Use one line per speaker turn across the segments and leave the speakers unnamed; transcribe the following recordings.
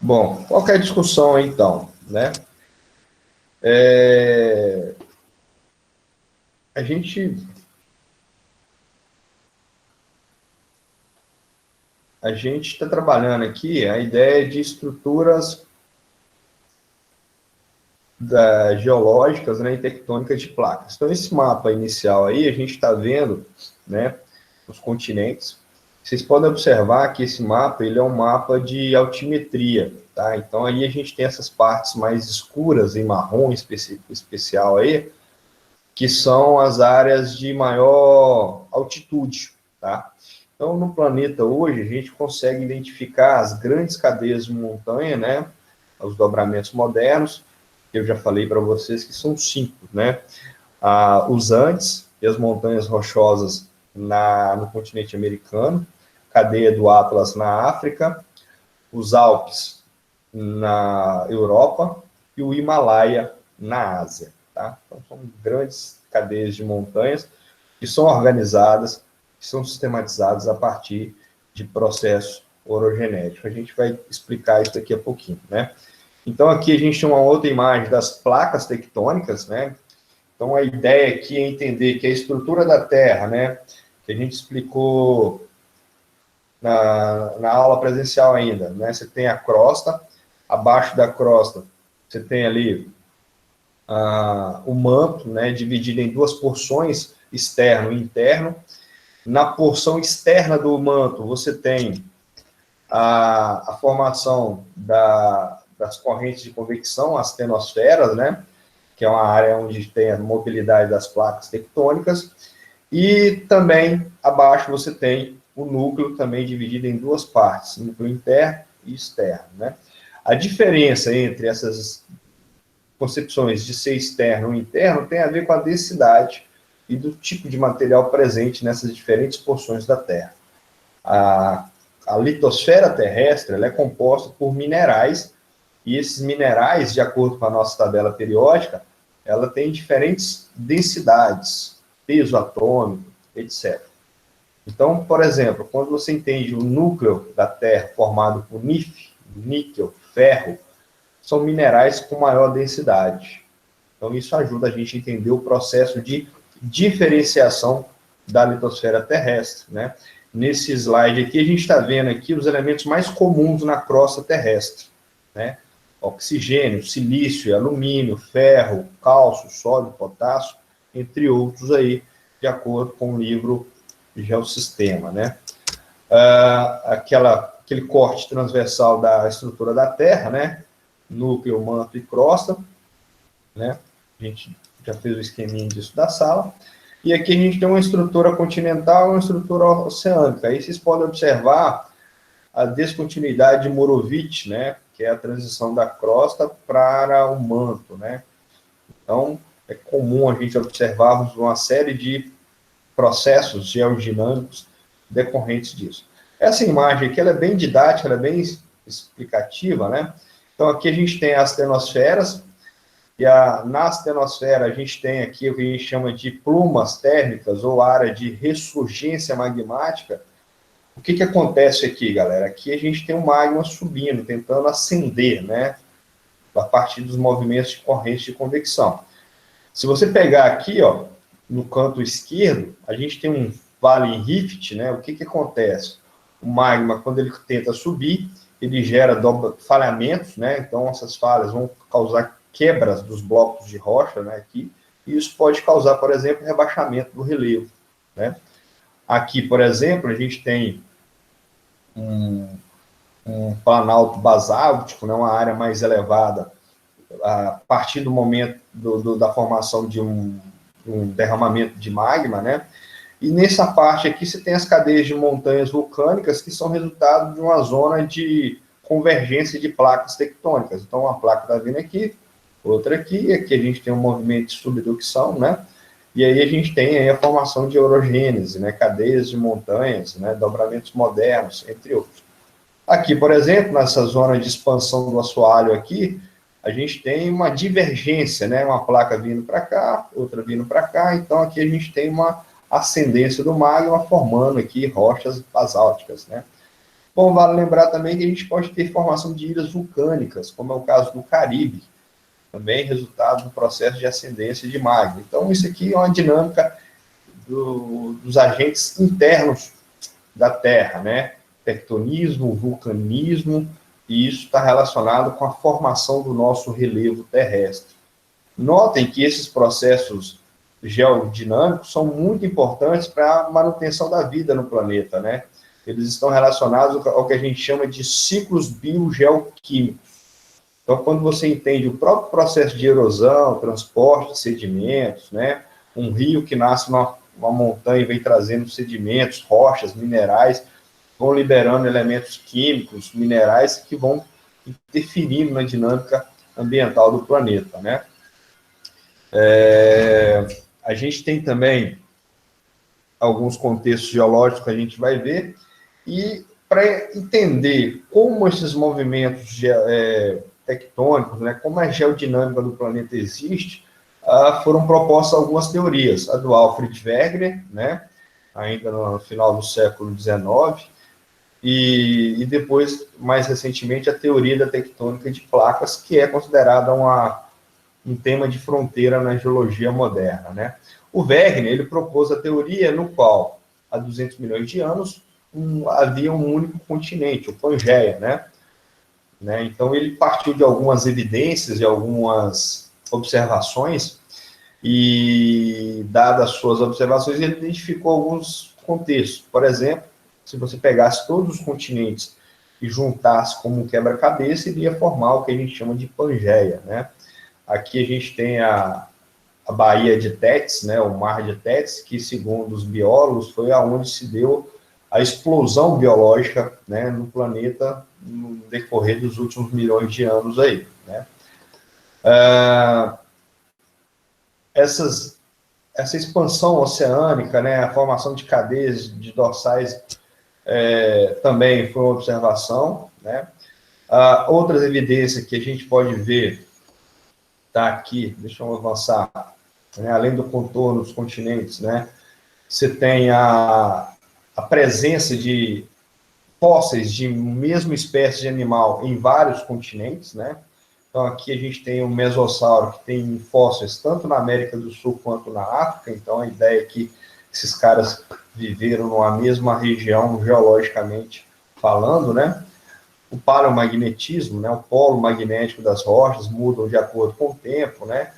Bom, qual que é a discussão aí, então, né? É, a gente está trabalhando aqui a ideia de estruturas geológicas, né, e tectônicas de placas. Então, esse mapa inicial aí, a gente está vendo, né, os continentes. Vocês podem observar que esse mapa, ele é um mapa de altimetria, tá? Então, aí a gente tem essas partes mais escuras, em marrom especial aí, que são as áreas de maior altitude, tá? Então, no planeta hoje, a gente consegue identificar as grandes cadeias de montanha, né? Os dobramentos modernos, que eu já falei para vocês que são 5, né? Os Andes e as montanhas rochosas no continente americano, cadeia do Atlas na África, os Alpes na Europa e o Himalaia na Ásia, tá? Então, são grandes cadeias de montanhas que são organizadas, que são sistematizadas a partir de processo orogenético. A gente vai explicar isso daqui a pouquinho, né? Então, aqui a gente tem uma outra imagem das placas tectônicas, né? Então, a ideia aqui é entender que a estrutura da Terra, né, que a gente explicou na aula presencial ainda, né? Você tem a crosta, abaixo da crosta você tem ali o manto, né, dividido em duas porções, externo e interno. Na porção externa do manto, você tem a formação das correntes de convecção, as tenosferas, né, que é uma área onde tem a mobilidade das placas tectônicas, e também abaixo você tem o núcleo também dividido em duas partes, núcleo interno e externo, né. A diferença entre essas concepções de ser externo ou interno tem a ver com a densidade e do tipo de material presente nessas diferentes porções da Terra. A litosfera terrestre ela é composta por minerais, e esses minerais, de acordo com a nossa tabela periódica, ela tem diferentes densidades, peso atômico, etc. Então, por exemplo, quando você entende o núcleo da Terra formado por níquel, ferro, são minerais com maior densidade. Então, isso ajuda a gente a entender o processo de diferenciação da litosfera terrestre, né? Nesse slide aqui, a gente está vendo aqui os elementos mais comuns na crosta terrestre, né? Oxigênio, silício, alumínio, ferro, cálcio, sódio, potássio, entre outros aí, de acordo com o livro Geossistema, né? Aquele corte transversal da estrutura da Terra, né? Núcleo, manto e crosta, né? A gente já fez o esqueminha disso da sala. E aqui a gente tem uma estrutura continental e uma estrutura oceânica. Aí vocês podem observar a descontinuidade de Morovitch, né? Que é a transição da crosta para o manto, né? Então, é comum a gente observarmos uma série de processos geodinâmicos decorrentes disso. Essa imagem aqui ela é bem didática, ela é bem explicativa, né? Então, aqui a gente tem as tenosferas, e na astenosfera a gente tem aqui o que a gente chama de plumas térmicas, ou área de ressurgência magmática. O que acontece aqui, galera? Aqui a gente tem o magma subindo, tentando ascender, né? A partir dos movimentos de corrente de convecção. Se você pegar aqui, ó, no canto esquerdo, a gente tem um vale rift, né? O que acontece? O magma, quando ele tenta subir, ele gera falhamentos, né? Então, essas falhas vão causar quebras dos blocos de rocha, né? Aqui, e isso pode causar, por exemplo, rebaixamento do relevo, né? Aqui, por exemplo, a gente tem um planalto basáltico, né? Uma área mais elevada, a partir do momento da formação de um derramamento de magma, né? E nessa parte aqui você tem as cadeias de montanhas vulcânicas que são resultado de uma zona de convergência de placas tectônicas. Então, uma placa está vindo aqui, outra aqui, e aqui a gente tem um movimento de subducção, né? E aí a gente tem aí a formação de orogênese, né? Cadeias de montanhas, né? Dobramentos modernos, entre outros. Aqui, por exemplo, nessa zona de expansão do assoalho aqui, a gente tem uma divergência, né? Uma placa vindo para cá, outra vindo para cá, então aqui a gente tem uma ascendência do magma formando aqui rochas basálticas, né? Bom, vale lembrar também que a gente pode ter formação de ilhas vulcânicas, como é o caso do Caribe, também resultado do processo de ascendência de magma. Então, isso aqui é uma dinâmica dos agentes internos da Terra, né? Tectonismo, vulcanismo, e isso está relacionado com a formação do nosso relevo terrestre. Notem que esses processos geodinâmicos são muito importantes para a manutenção da vida no planeta, né? Eles estão relacionados ao que a gente chama de ciclos biogeoquímicos. Então, quando você entende o próprio processo de erosão, transporte de sedimentos, né? Um rio que nasce numa montanha e vem trazendo sedimentos, rochas, minerais, vão liberando elementos químicos, minerais, que vão interferindo na dinâmica ambiental do planeta, né? A gente tem também alguns contextos geológicos que a gente vai ver, e para entender como esses movimentos tectônicos, né, como a geodinâmica do planeta existe, foram propostas algumas teorias. A do Alfred Wegener, né, ainda no final do século XIX, e depois, mais recentemente, a teoria da tectônica de placas, que é considerada um tema de fronteira na geologia moderna, né? O Wegener, ele propôs a teoria no qual, há 200 milhões de anos, havia um único continente, o Pangeia, né? Então, ele partiu de algumas evidências, de algumas observações, e, dadas as suas observações, ele identificou alguns contextos. Por exemplo, se você pegasse todos os continentes e juntasse como um quebra-cabeça, iria formar o que a gente chama de Pangeia, né? Aqui a gente tem a Baía de Tétis, né, o Mar de Tétis, que, segundo os biólogos, foi aonde se deu a explosão biológica, né, no planeta no decorrer dos últimos milhões de anos aí, né? Essa expansão oceânica, né, a formação de cadeias de dorsais também foi uma observação, né? Outras evidências que a gente pode ver está aqui, deixa eu avançar, né, além do contorno dos continentes, né, você tem a presença de fósseis de mesma espécie de animal em vários continentes, né? Então, aqui a gente tem o mesossauro, que tem fósseis tanto na América do Sul quanto na África. Então, a ideia é que esses caras viveram numa mesma região, geologicamente falando, né? O paleomagnetismo, né? O polo magnético das rochas mudam de acordo com o tempo, né?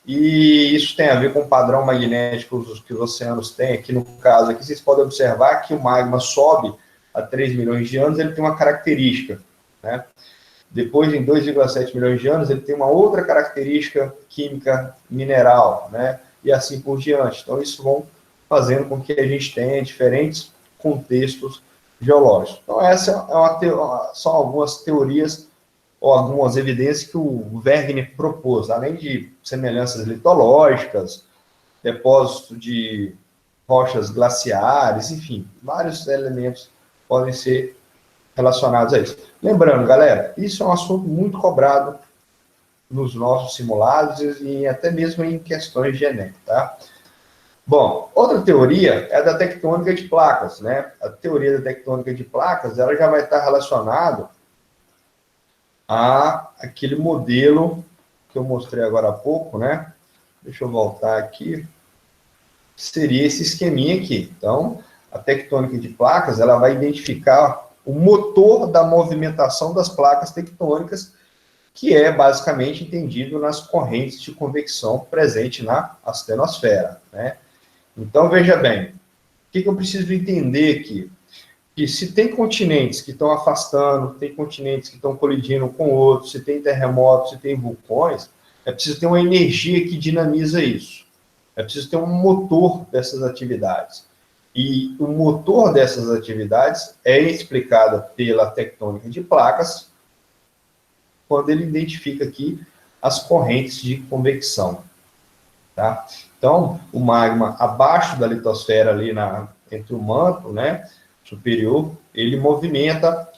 E isso tem a ver com o padrão magnético que os oceanos têm. Aqui no caso, aqui vocês podem observar que o magma sobe há 3 milhões de anos, ele tem uma característica, né? Depois, em 2,7 milhões de anos, ele tem uma outra característica química mineral, né? E assim por diante. Então, isso vão fazendo com que a gente tenha diferentes contextos geológicos. Então, essa são algumas teorias ou algumas evidências que o Wegener propôs, além de semelhanças litológicas, depósito de rochas glaciares, enfim, vários elementos podem ser relacionados a isso. Lembrando, galera, isso é um assunto muito cobrado nos nossos simulados e até mesmo em questões de Enem, tá? Bom, outra teoria é a da tectônica de placas, né? A teoria da tectônica de placas, ela já vai estar relacionada a aquele modelo que eu mostrei agora há pouco, né? Deixa eu voltar aqui. Seria esse esqueminha aqui. Então, a tectônica de placas, ela vai identificar o motor da movimentação das placas tectônicas, que é basicamente entendido nas correntes de convecção presente na astenosfera, né? Então, veja bem, o que eu preciso entender aqui? Que se tem continentes que estão afastando, tem continentes que estão colidindo com outros, se tem terremotos, se tem vulcões, é preciso ter uma energia que dinamiza isso. É preciso ter um motor dessas atividades. E o motor dessas atividades é explicado pela tectônica de placas, quando ele identifica aqui as correntes de convecção, tá? Então, o magma abaixo da litosfera, ali entre o manto, né, superior, ele movimenta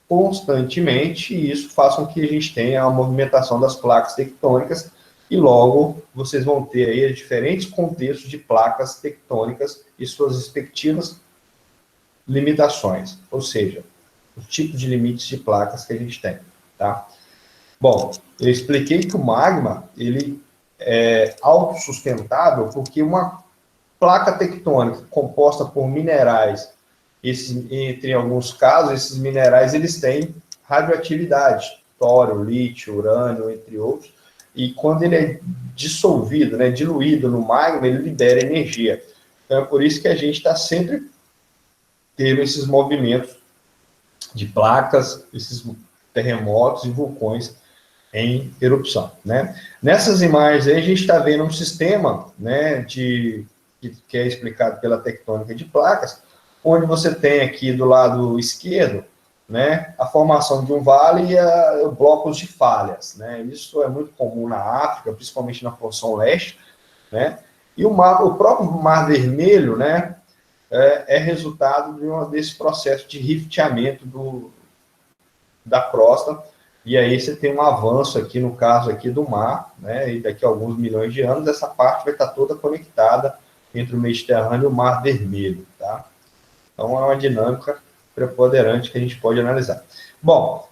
constantemente, e isso faz com que a gente tenha a movimentação das placas tectônicas, e logo vocês vão ter aí diferentes contextos de placas tectônicas e suas respectivas limitações. Ou seja, os tipos de limites de placas que a gente tem, tá? Bom, eu expliquei que o magma, ele é autossustentável porque uma placa tectônica composta por minerais, entre alguns casos, esses minerais, eles têm radioatividade, tório, lítio, urânio, entre outros, e quando ele é dissolvido, né, diluído no magma, ele libera energia. Então, é por isso que a gente está sempre tendo esses movimentos de placas, esses terremotos e vulcões em erupção, né? Nessas imagens aí, a gente está vendo um sistema, né, que é explicado pela tectônica de placas, onde você tem aqui do lado esquerdo, né, a formação de um vale e blocos de falhas, né? Isso é muito comum na África, principalmente na porção leste, né? E o próprio Mar Vermelho, né, é resultado desse processo de rifteamento da crosta, e aí você tem um avanço aqui, no caso aqui do mar, né, e daqui a alguns milhões de anos, essa parte vai estar toda conectada entre o Mediterrâneo e o Mar Vermelho, tá? Então, é uma dinâmica preponderante que a gente pode analisar. Bom,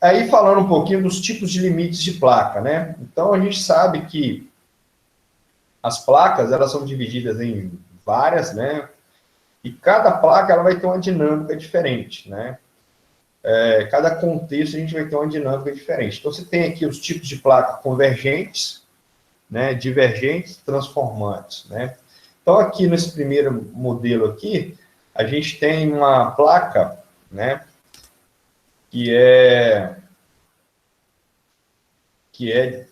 aí falando um pouquinho dos tipos de limites de placa, né? Então, a gente sabe que as placas, elas são divididas em várias, né? E cada placa, ela vai ter uma dinâmica diferente, né? Cada contexto a gente vai ter uma dinâmica diferente. Então, você tem aqui os tipos de placa convergentes, né, divergentes, transformantes, né? Então, aqui nesse primeiro modelo aqui, a gente tem uma placa, né, que é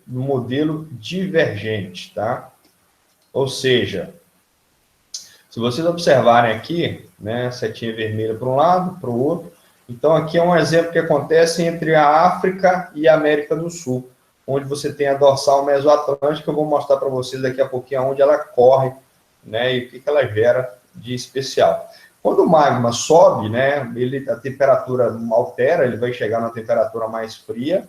no modelo divergente, tá? Ou seja, se vocês observarem aqui, né, setinha vermelha para um lado, para o outro, então aqui é um exemplo que acontece entre a África e a América do Sul, onde você tem a dorsal mesoatlântica, eu vou mostrar para vocês daqui a pouquinho onde ela corre, né, e o que ela gera de especial. Quando o magma sobe, né, a temperatura altera, ele vai chegar na temperatura mais fria,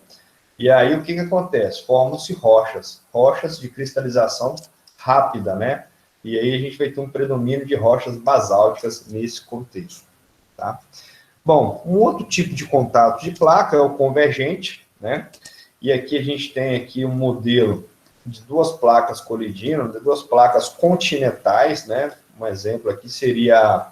e aí o que acontece? Formam-se rochas de cristalização rápida, né? E aí a gente vai ter um predomínio de rochas basálticas nesse contexto, tá? Bom, um outro tipo de contato de placa é o convergente, né? E aqui a gente tem aqui um modelo de duas placas colidindo, de duas placas continentais, né? Um exemplo aqui seria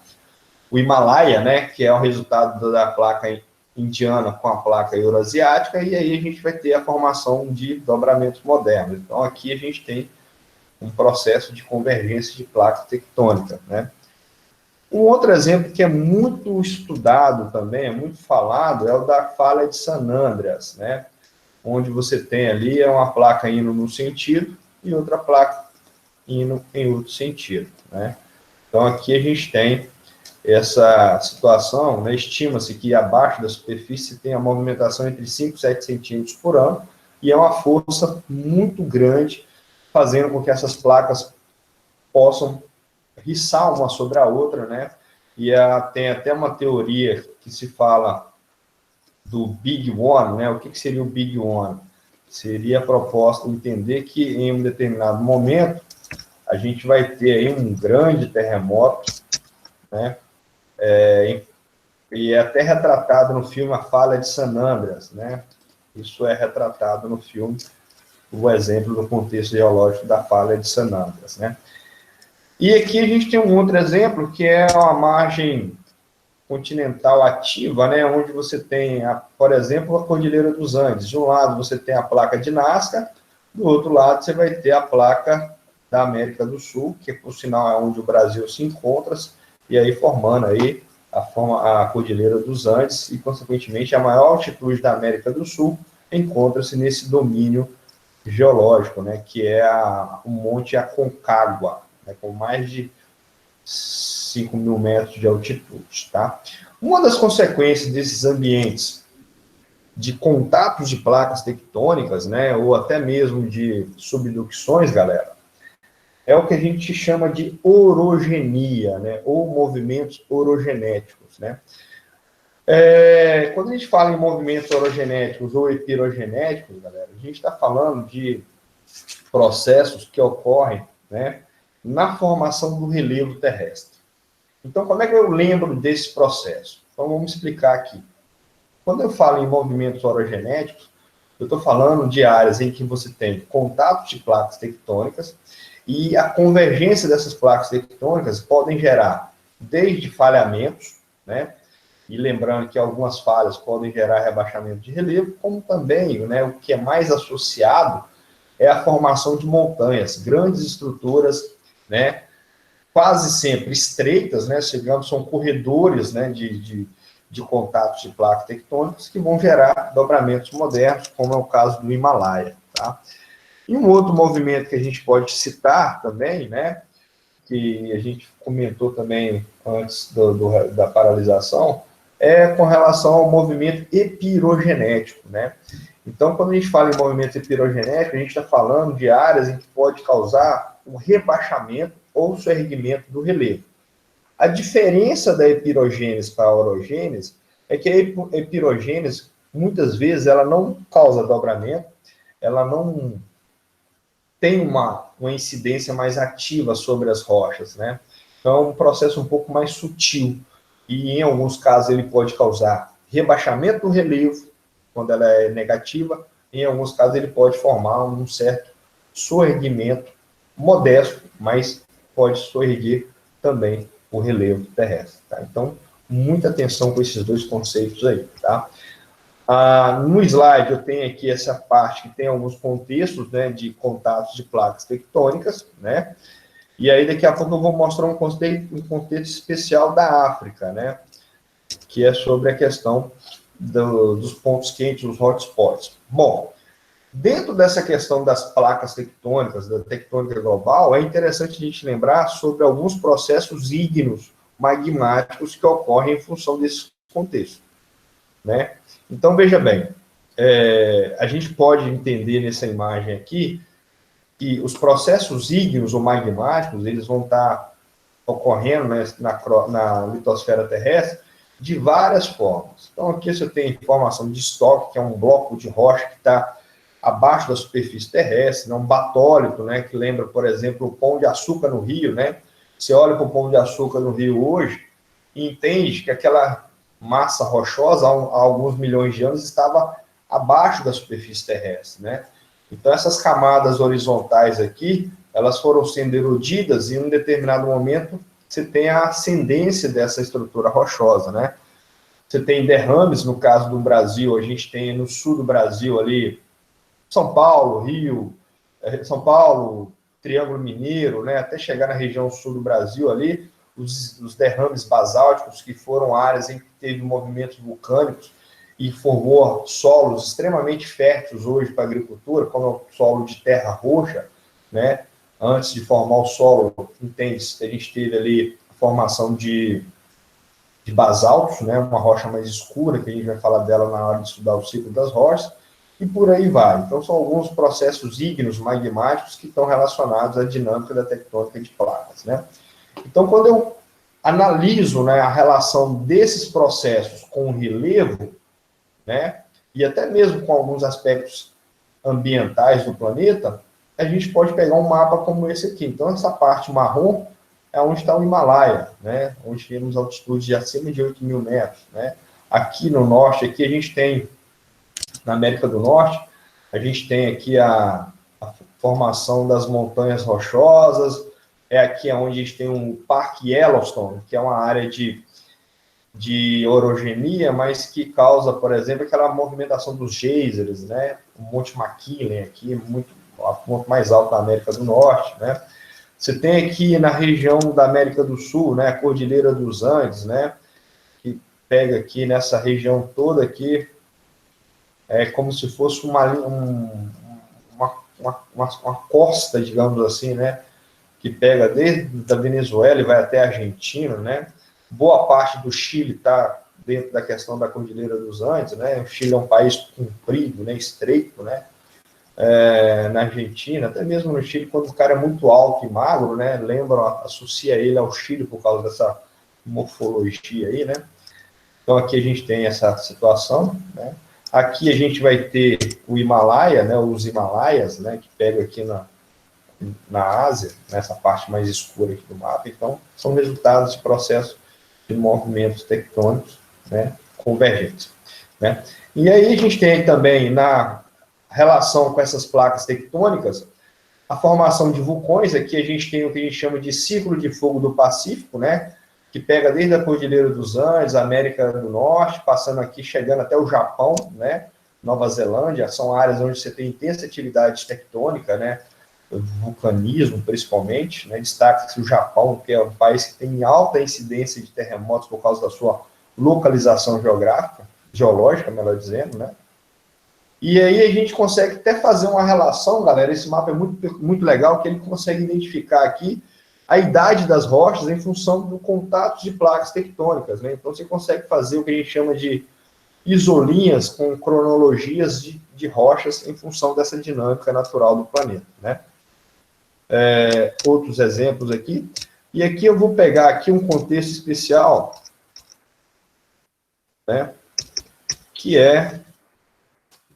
o Himalaia, né? Que é o resultado da placa indiana com a placa euroasiática, e aí a gente vai ter a formação de dobramentos modernos. Então, aqui a gente tem um processo de convergência de placa tectônica, né? Um outro exemplo que é muito estudado também, é muito falado, é o da falha de San Andreas, né? Onde você tem ali uma placa indo num sentido e outra placa indo em outro sentido, né? Então, aqui a gente tem essa situação, né? Estima-se que abaixo da superfície tem a movimentação entre 5 e 7 centímetros por ano, e é uma força muito grande, fazendo com que essas placas possam riçar uma sobre a outra, né? E tem até uma teoria que se fala do Big One, né? O que seria o Big One? Seria a proposta de entender que em um determinado momento a gente vai ter aí um grande terremoto, né? E é até retratado no filme A Falha de San Andreas, né? Isso é retratado no filme, o exemplo do contexto geológico da Falha de San Andreas, né? E aqui a gente tem um outro exemplo, que é uma margem continental ativa, né, onde você tem, por exemplo, a Cordilheira dos Andes. De um lado você tem a placa de Nazca, do outro lado você vai ter a placa da América do Sul, que por sinal é onde o Brasil se encontra, e aí formando aí a Cordilheira dos Andes, e consequentemente a maior altitude da América do Sul encontra-se nesse domínio geológico, né, que é o Monte Aconcagua, né, com mais de 5 mil metros de altitude, tá? Uma das consequências desses ambientes de contatos de placas tectônicas, né, ou até mesmo de subducções, galera, é o que a gente chama de orogenia, né, ou movimentos orogenéticos, né? Quando a gente fala em movimentos orogenéticos ou heterogenéticos, galera, a gente está falando de processos que ocorrem, né, na formação do relevo terrestre. Então, como é que eu lembro desse processo? Então, vamos explicar aqui. Quando eu falo em movimentos orogenéticos, eu estou falando de áreas em que você tem contato de placas tectônicas e a convergência dessas placas tectônicas podem gerar desde falhamentos, né? E lembrando que algumas falhas podem gerar rebaixamento de relevo, como também, né, o que é mais associado é a formação de montanhas, grandes estruturas, né, quase sempre estreitas, né, chegando, são corredores, né, de contatos de placas tectônicas que vão gerar dobramentos modernos, como é o caso do Himalaia, tá? E um outro movimento que a gente pode citar também, né, que a gente comentou também antes da paralisação, é com relação ao movimento epirogenético, né? Então, quando a gente fala em movimento epirogenético, a gente está falando de áreas em que pode causar um rebaixamento ou soerguimento do relevo. A diferença da epirogênese para a orogênese é que a epirogênese, muitas vezes, ela não causa dobramento, ela não tem uma incidência mais ativa sobre as rochas, né? Então, é um processo um pouco mais sutil. E, em alguns casos, ele pode causar rebaixamento do relevo, quando ela é negativa. Em alguns casos, ele pode formar um certo soerguimento modesto, mas pode soerguer também o relevo terrestre, tá? Então, muita atenção com esses dois conceitos aí, tá? No slide eu tenho aqui essa parte que tem alguns contextos, né, de contatos de placas tectônicas, né, e aí daqui a pouco eu vou mostrar um contexto especial da África, né, que é sobre a questão dos pontos quentes, os hotspots. Bom, dentro dessa questão das placas tectônicas, da tectônica global, é interessante a gente lembrar sobre alguns processos ígneos magmáticos que ocorrem em função desse contexto, né? Então, veja bem, a gente pode entender nessa imagem aqui que os processos ígneos ou magmáticos, eles vão estar ocorrendo, né, na litosfera terrestre de várias formas. Então, aqui você tem formação de estoque, que é um bloco de rocha que está abaixo da superfície terrestre, né, um batólito, né, que lembra, por exemplo, o Pão de Açúcar no Rio, né? Você olha para o Pão de Açúcar no Rio hoje e entende que aquela massa rochosa, há alguns milhões de anos, estava abaixo da superfície terrestre, né? Então, essas camadas horizontais aqui, elas foram sendo erodidas e, em um determinado momento, você tem a ascendência dessa estrutura rochosa, né? Você tem derrames, no caso do Brasil, a gente tem no sul do Brasil ali, São Paulo, Rio, São Paulo, Triângulo Mineiro, né, até chegar na região sul do Brasil ali, os derrames basálticos, que foram áreas em que teve movimentos vulcânicos e formou solos extremamente férteis hoje para a agricultura, como é o solo de terra roxa, né? Antes de formar o solo intenso, a gente teve ali a formação de basaltos, né? Uma rocha mais escura, que a gente vai falar dela na hora de estudar o ciclo das rochas, e por aí vai. Então, são alguns processos ígneos magmáticos que estão relacionados à dinâmica da tectônica de placas, né? Então, quando eu analiso, né, a relação desses processos com o relevo, né, e até mesmo com alguns aspectos ambientais do planeta, a gente pode pegar um mapa como esse aqui. Então, essa parte marrom é onde está o Himalaia, né, onde temos altitude de acima de 8.000 metros. Né. Aqui no norte, aqui a gente tem, na América do Norte, a gente tem aqui a formação das montanhas rochosas, é aqui onde a gente tem um Parque Yellowstone, que é uma área de orogenia, mas que causa, por exemplo, aquela movimentação dos geysers, né? O Monte McKinley aqui, a ponto mais alto da América do Norte, né? Você tem aqui na região da América do Sul, né, a Cordilheira dos Andes, né, que pega aqui nessa região toda aqui, é como se fosse uma costa, digamos assim, né, que pega desde a Venezuela e vai até a Argentina, né? Boa parte do Chile está dentro da questão da Cordilheira dos Andes, né? O Chile é um país comprido, né, estreito, né? Na Argentina, até mesmo no Chile, quando o cara é muito alto e magro, né? Associa ele ao Chile por causa dessa morfologia aí, né? Então aqui a gente tem essa situação, né? Aqui a gente vai ter o Himalaia, né? Os Himalaias, né? Que pega aqui na Ásia, nessa parte mais escura aqui do mapa. Então, são resultados de processos de movimentos tectônicos, né, convergentes. né? E aí a gente tem também, na relação com essas placas tectônicas, a formação de vulcões. Aqui a gente tem o que a gente chama de ciclo de fogo do Pacífico, né? Que pega desde a Cordilheira dos Andes, América do Norte, passando aqui, chegando até o Japão, né? Nova Zelândia, são áreas onde você tem intensa atividade tectônica, né? Vulcanismo, principalmente, né? Destaca-se o Japão, que é um país que tem alta incidência de terremotos por causa da sua localização geográfica, geológica, melhor dizendo, né? E aí a gente consegue até fazer uma relação, galera, esse mapa é muito legal, que ele consegue identificar aqui a idade das rochas em função do contato de placas tectônicas, né? Então você consegue fazer o que a gente chama de isolinhas com cronologias de rochas em função dessa dinâmica natural do planeta, né? Outros exemplos aqui. E aqui eu vou pegar aqui um contexto especial, né? Que é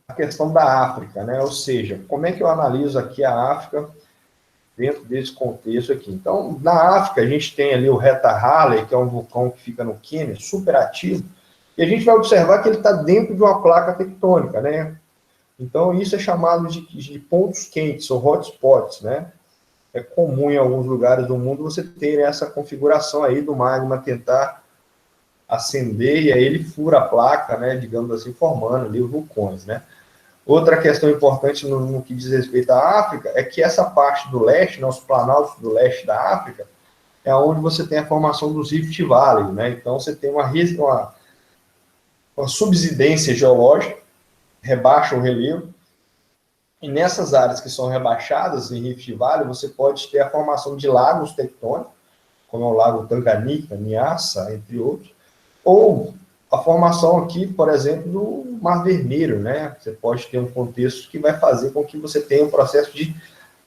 a questão da África, né? Ou seja, como é que eu analiso aqui a África dentro desse contexto aqui? Então, na África, a gente tem ali o Heta Halley, que é um vulcão que fica no Quênia, super ativo, e a gente vai observar que ele está dentro de uma placa tectônica, né? Então, isso é chamado de pontos quentes, ou hotspots, né? É comum em alguns lugares do mundo você ter essa configuração aí do magma tentar acender, e aí ele fura a placa, né? Digamos assim, formando ali os vulcões, né? Outra questão importante no que diz respeito à África é que essa parte do leste, né, os planaltos do leste da África, é onde você tem a formação dos Rift Valley, né? Então você tem uma subsidência geológica, rebaixa o relevo, e nessas áreas que são rebaixadas em Rift Valley, você pode ter a formação de lagos tectônicos, como é o Lago Tanganyika, Nyassa, entre outros, ou a formação aqui, por exemplo, do Mar Vermelho, né? Você pode ter um contexto que vai fazer com que você tenha um processo de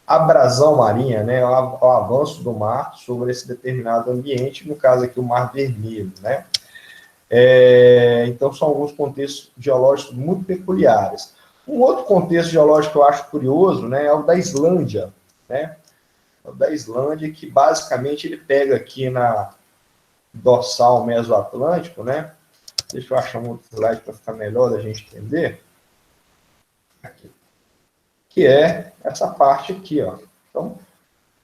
abrasão marinha, né? O avanço do mar sobre esse determinado ambiente, no caso aqui o Mar Vermelho, né? Então, são alguns contextos geológicos muito peculiares. Um outro contexto geológico que eu acho curioso, né, é o da Islândia, né? O da Islândia, que basicamente ele pega aqui na dorsal mesoatlântico, né? Deixa eu achar um outro slide para ficar melhor da gente entender. Aqui. Que é essa parte aqui, ó. Então,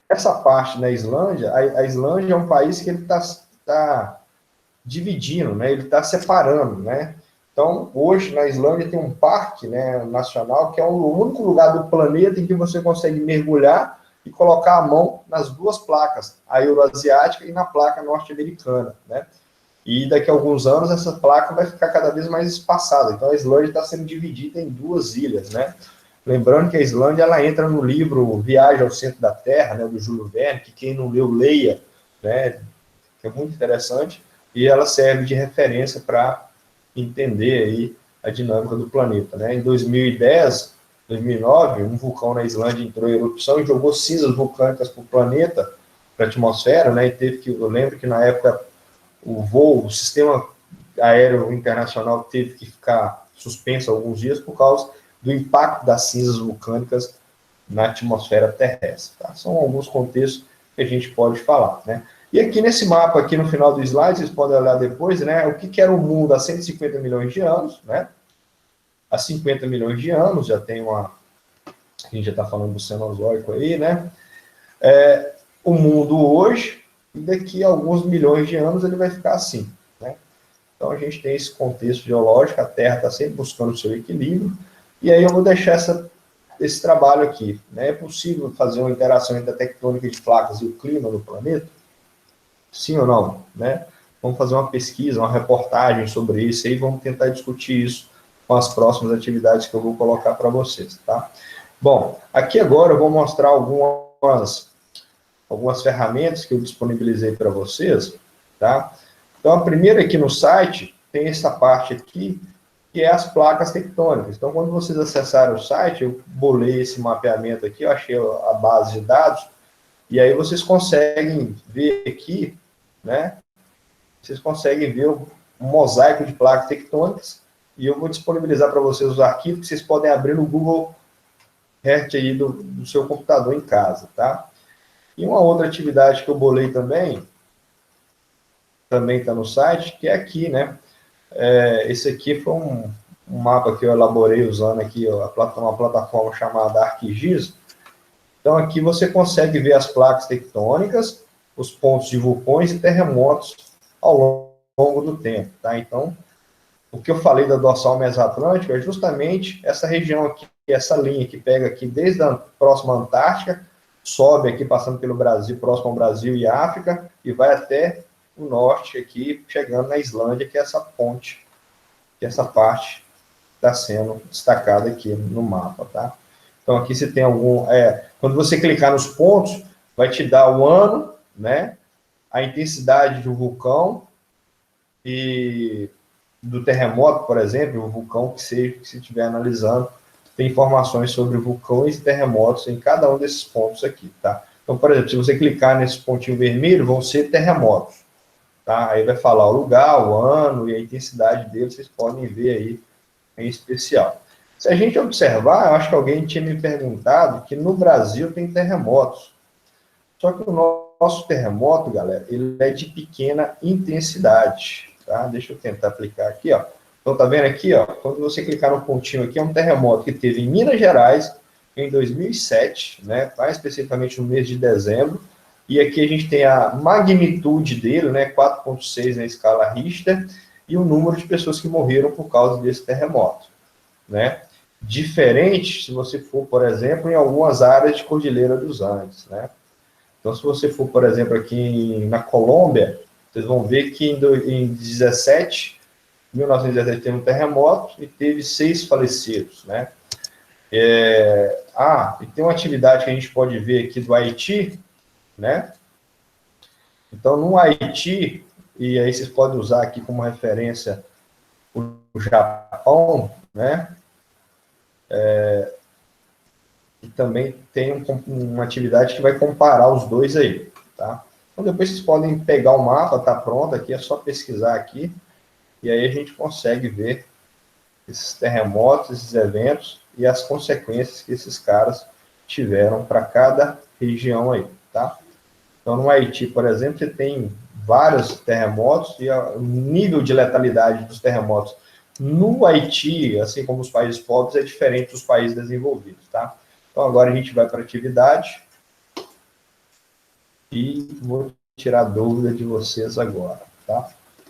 essa parte na Islândia, a Islândia é um país que ele tá dividindo, né? Ele está separando, né? Então, hoje na Islândia tem um parque, né, nacional, que é o único lugar do planeta em que você consegue mergulhar e colocar a mão nas duas placas, a euroasiática e na placa norte-americana, né? E daqui a alguns anos essa placa vai ficar cada vez mais espaçada. Então a Islândia está sendo dividida em duas ilhas, né? Lembrando que a Islândia ela entra no livro Viagem ao Centro da Terra, né, do Júlio Verne, que quem não leu, leia, né? Que é muito interessante, e ela serve de referência para entender aí a dinâmica do planeta, né? Em 2010, 2009, um vulcão na Islândia entrou em erupção e jogou cinzas vulcânicas para o planeta, para a atmosfera, né? E teve que, eu lembro que na época o sistema aéreo internacional teve que ficar suspenso alguns dias por causa do impacto das cinzas vulcânicas na atmosfera terrestre. Tá? São alguns contextos que a gente pode falar, né? E aqui nesse mapa, aqui no final do slide, vocês podem olhar depois, né? O que era o mundo há 150 milhões de anos, né? Há 50 milhões de anos, já tem uma... A gente já está falando do Cenozoico aí, né? O mundo hoje, e daqui a alguns milhões de anos ele vai ficar assim, né? Então a gente tem esse contexto geológico, a Terra está sempre buscando o seu equilíbrio, e aí eu vou deixar esse trabalho aqui, né? É possível fazer uma interação entre a tectônica de placas e o clima do planeta? Sim ou não, né? Vamos fazer uma pesquisa, uma reportagem sobre isso e vamos tentar discutir isso com as próximas atividades que eu vou colocar para vocês, tá? Bom, aqui agora eu vou mostrar algumas ferramentas que eu disponibilizei para vocês, tá? Então, a primeira aqui no site tem essa parte aqui, que é as placas tectônicas. Então, quando vocês acessarem o site, eu bolei esse mapeamento aqui, eu achei a base de dados, e aí vocês conseguem ver aqui, né? Vocês conseguem ver um mosaico de placas tectônicas, e eu vou disponibilizar para vocês os arquivos que vocês podem abrir no Google Earth aí do seu computador em casa, tá? E uma outra atividade que eu bolei também está no site, que é aqui, né? Esse aqui foi um mapa que eu elaborei usando aqui uma plataforma chamada ArcGIS. Então, aqui você consegue ver as placas tectônicas, os pontos de vulcões e terremotos ao longo do tempo, tá? Então, o que eu falei da dorsal mesoatlântica é justamente essa região aqui, essa linha que pega aqui desde a próxima Antártica, sobe aqui passando pelo Brasil, próximo ao Brasil e África, e vai até o norte aqui, chegando na Islândia, que é essa ponte, que essa parte está sendo destacada aqui no mapa, tá? Então, aqui você tem quando você clicar nos pontos, vai te dar o ano, né? A intensidade do vulcão e do terremoto, por exemplo, o vulcão que você estiver analisando, tem informações sobre vulcões e terremotos em cada um desses pontos aqui, tá? Então, por exemplo, se você clicar nesse pontinho vermelho, vão ser terremotos, tá? Aí vai falar o lugar, o ano e a intensidade dele, vocês podem ver aí em especial. Se a gente observar, eu acho que alguém tinha me perguntado que no Brasil tem terremotos. Só que o nosso terremoto, galera, ele é de pequena intensidade, tá? Deixa eu tentar aplicar aqui, ó. Então, tá vendo aqui, ó? Quando você clicar no pontinho aqui, é um terremoto que teve em Minas Gerais em 2007, né? Mais especificamente no mês de dezembro. E aqui a gente tem a magnitude dele, né? 4,6 na escala Richter, e o número de pessoas que morreram por causa desse terremoto, né? Diferente se você for, por exemplo, em algumas áreas de Cordilheira dos Andes, né? Então, se você for, por exemplo, aqui na Colômbia, vocês vão ver que em 1917 teve um terremoto e teve 6 falecidos, né? E tem uma atividade que a gente pode ver aqui do Haiti, né? Então, no Haiti, e aí vocês podem usar aqui como referência o Japão, né? E também tem uma atividade que vai comparar os dois aí, tá? Então, depois vocês podem pegar o mapa, tá pronto aqui, é só pesquisar aqui, e aí a gente consegue ver esses terremotos, esses eventos e as consequências que esses caras tiveram para cada região aí, tá? Então, no Haiti, por exemplo, você tem vários terremotos e o nível de letalidade dos terremotos no Haiti, assim como os países pobres, é diferente dos países desenvolvidos, tá? Então, agora a gente vai para a atividade e vou tirar a dúvida de vocês agora, tá?